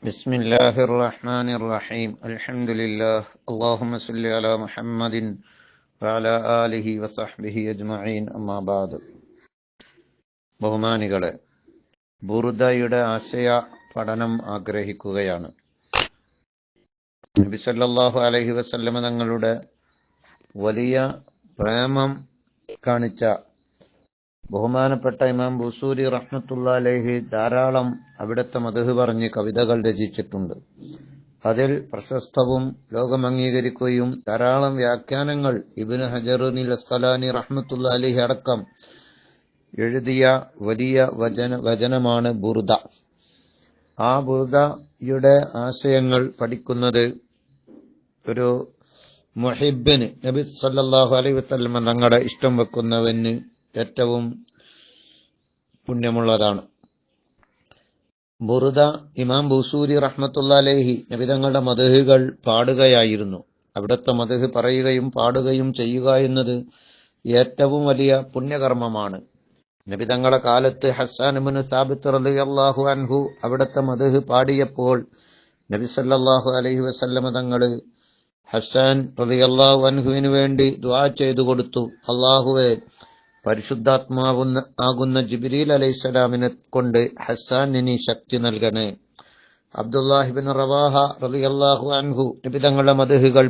ബിസ്മില്ലാഹിർ റഹ്മാനിർ റഹീം. അൽഹംദുലില്ലാഹ്. അല്ലാഹുമ്മ സ്വല്ലി അലാ മുഹമ്മദിൻ വഅലാ ആലിഹി വസഹ്ബിഹി അജ്മഈൻ. അമ്മാ ബഅദ്. ബഹുമാനികളെ, ബുർദയുടെ ആശയ പഠനം ആഗ്രഹിക്കുകയാണ്. നബി സല്ലല്ലാഹു അലൈഹി വസല്ലമ തങ്ങളുടെ വലിയ പ്രേമം കാണിച്ച ബഹുമാനപ്പെട്ട ഇമാം ബുസൂരി റഹ്മത്തുള്ളാഹി അലൈഹി ധാരാളം അവിടുത്തെ മദ്ഹ് പറഞ്ഞ് കവിതകൾ രചിച്ചിട്ടുണ്ട്. അതിൽ പ്രശസ്തവും ലോകം അംഗീകരിക്കുകയും ധാരാളം വ്യാഖ്യാനങ്ങൾ ഇബ്നു ഹജറുൽ അസ്ഖലാനി റഹ്മത്തുള്ളാഹി അലൈഹി അടക്കം എഴുതിയ വലിയ വചനമാണ് ബുർദ. ആ ബുർദയുടെ ആശയങ്ങൾ പഠിക്കുന്നത് ഒരു മുഹിബ്ബിന്, നബി സല്ലല്ലാഹു അലൈഹി വസല്ലം തങ്ങളുടെ ഇഷ്ടം വെക്കുന്നവന് ഏറ്റവും പുണ്യമുള്ളതാണ്. ബുർദ ഇമാം ബുസൂരി റഹ്മത്തുള്ളാഹി അലൈഹി നബി തങ്ങളുടെ മദ്ഹുകൾ പാടുകയായിരുന്നു. അവിടുത്തെ മദ്ഹ് പറയുകയും പാടുകയും ചെയ്യുക എന്നത് ഏറ്റവും വലിയ പുണ്യകർമ്മമാണ്. നബി തങ്ങളുടെ കാലത്ത് ഹസ്സാൻ ഇബ്നു സാബിത്ത് റളിയല്ലാഹു അൻഹു അവിടുത്തെ മദ്ഹ് പാടിയപ്പോൾ നബി സല്ലല്ലാഹു അലൈഹി വസല്ലമ തങ്ങൾ ഹസ്സാൻ റളിയല്ലാഹു അൻഹുവിന് വേണ്ടി ദുആ ചെയ്തു കൊടുത്തു. അല്ലാഹുവേ, പരിശുദ്ധാത്മാവുന്ന ജിബ്രീൽ അലൈഹിസ്സലാമിനെ കൊണ്ട് ഹസ്സാനിന് ശക്തി നൽകണേ. അബ്ദുല്ലാഹിബ്നു റവാഹ റളിയല്ലാഹു അൻഹു നബി തങ്ങളുടെ മദ്ഹുകൾ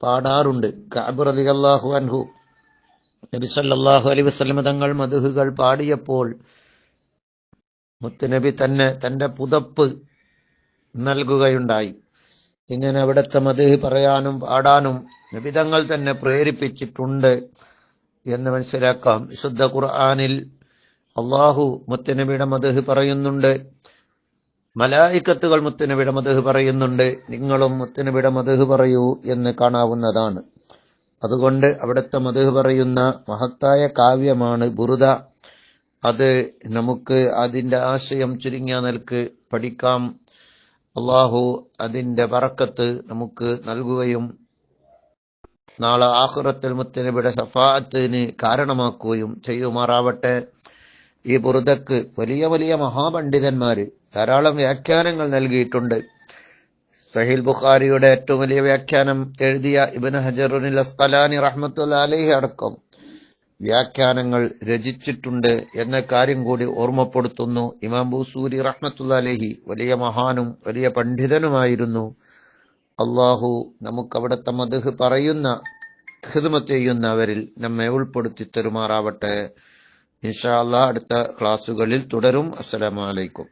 പാടാറുണ്ട്. കഅബ് റളിയല്ലാഹു അൻഹു നബി സല്ലല്ലാഹു അലൈഹി വസല്ലം തങ്ങൾ മദ്ഹുകൾ പാടിയപ്പോൾ മുത്തുനബി തന്നെ തന്റെ പുതപ്പ് നൽകുകയുണ്ടായി. ഇങ്ങനെ അവിടുത്തെ മദ്ഹ് പറയാനും പാടാനും നബി തങ്ങൾ തന്നെ പ്രേരിപ്പിച്ചിട്ടുണ്ട് എന്ന് മനസ്സിലാക്കാം. വിശുദ്ധ ഖുർആനിൽ അല്ലാഹു മുത്തുനബിയുടെ മദ്ഹ് പറയുന്നുണ്ട്, മലായികത്തുകൾ മുത്തുനബിയുടെ മദ്ഹ് പറയുന്നുണ്ട്, നിങ്ങളും മുത്തുനബിയുടെ മദ്ഹ് പറയൂ എന്ന് കാണാവുന്നതാണ്. അതുകൊണ്ട് അവിടുത്തെ മദ്ഹ് പറയുന്ന മഹത്തായ കാവ്യമാണ് ബുർദ. അത് നമുക്ക് അതിന്റെ ആശയം ചുരുങ്ങിയ നിലക്ക് പഠിക്കാം. അല്ലാഹു അതിന്റെ ബറക്കത്ത് നമുക്ക് നൽകുകയും നാളെ ആഖിറത്തിൽ മുത്തുനബിയുടെ ശഫാഅത്തിന് കാരണമാക്കുകയും ചെയ്യുമാറാവട്ടെ. ഈ ബുർദക്ക് വലിയ വലിയ മഹാപണ്ഡിതന്മാര് ധാരാളം വ്യാഖ്യാനങ്ങൾ നൽകിയിട്ടുണ്ട്. സഹീഹ് ബുഖാരിയുടെ ഏറ്റവും വലിയ വ്യാഖ്യാനം എഴുതിയ ഇബ്നു ഹജറുൽ അസ്ഖലാനി റഹ്മത്തുള്ളാഹി അലൈഹി അടക്കം വ്യാഖ്യാനങ്ങൾ രചിച്ചിട്ടുണ്ട് എന്ന കാര്യം കൂടി ഓർമ്മപ്പെടുത്തുന്നു. ഇമാം ബുസൂരി റഹ്മത്തുള്ളാഹി അലൈഹി വലിയ മഹാനും വലിയ പണ്ഡിതനുമായിരുന്നു. അല്ലാഹു നമുക്ക് അവിടുത്തെ മദ്ഹ് പറയുന്ന ഖിദ്മത്ത് ചെയ്യുന്നവരിൽ നമ്മെ ഉൾപ്പെടുത്തി തരുമാറാവട്ടെ. ഇൻഷാ അല്ലാഹ് അടുത്ത ക്ലാസ്സുകളിൽ തുടരും. അസ്സലാമു അലൈക്കും.